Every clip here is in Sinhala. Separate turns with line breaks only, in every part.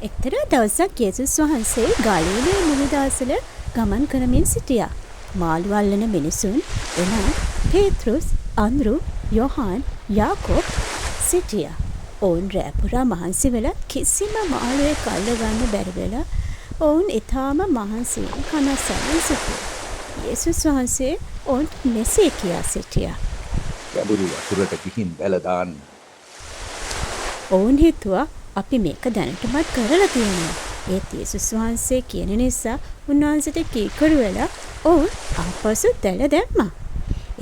එක්තරා දවසක් යේසුස් වහන්සේ ගලිලේ මුහුදාසල ගමන් කරමින් සිටියා. මාළු අල්ලන මිනිසුන් එනම් පේත්‍රුස්, අන්ද්‍රු, යොහාන්, යාකෝබ් සිටියා. ඔවුන් රෑ පුරා මහන්සි වෙලා කිසිම මාළුවෙක් අල්ලගන්න බැරි වෙලා ඔවුන් ඊටාම මහන්සියෙන් කනස්සල්ලෙන් සිටියා. යේසුස් වහන්සේ ඔවුන්ට මෙසේ කියා සිටියා.
ගැඹුරු වතුරට ගිහින් වැල දාන්න.
ඔවුන් හිතුවා අපි මේක දැනටමත් කරලා තියෙනවා. ඒත් යේසුස් වහන්සේ කියන නිසා උන්වහන්සේට කීකරු වෙලා ඔවුන් ආපසු දැල දැම්මා.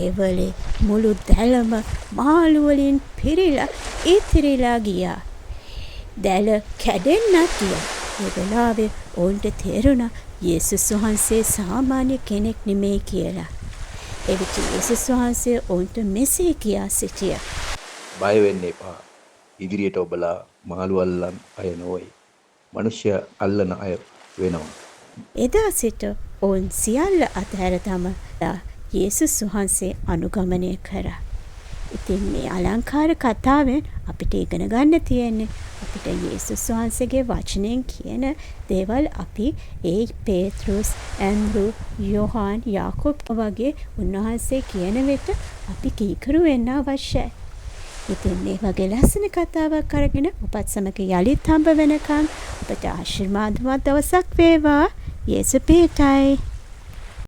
ඒ වෙලේ මුළු දැලම මාළු වලින් පිරීලා ඉතිරිලා ගියා. දැල කැඩෙන්නත් ගියා. ඒ වෙලාවේ ඔවුන්ට තේරුණා යේසුස් වහන්සේ සාමාන්‍ය කෙනෙක් නෙමෙයි කියලා. එවිට යේසුස් වහන්සේ ඔවුන්ට මෙසේ කියා සිටියා.
බය වෙන්න එපා. ඉදිරියට ඔබලා මාළු අල්ලන් අය නොවේ. මනුෂ්‍ය අල්ලන අය වෙනවා.
එදා සිට ඔවුන් සියල්ල අතහැර දමලා යේසුස් වහන්සේ අනුගමනය කරා. ඉතින් මේ අලංකාර කතාවෙන් අපිට ඉගෙන ගන්න තියෙන්නේ අපිට යේසුස් වහන්සේගේ වචනයෙන් කියන දේවල් අපි ඒ පේත්‍රුස්, ඇන්ද්‍රු, යොහාන්, යාකෝබ් වගේ උන්වහන්සේ කියන විට අපි කීකරු වෙන්න අවශ්‍යයි. ඉතින් මේ වගේ ලස්සන කතාවක් අරගෙන ඔබත් සමග යලිත් හම්බ වෙනකන් ඔබට ආශිර්වාදවත් දවසක් වේවා. යේසුස් පිටයි.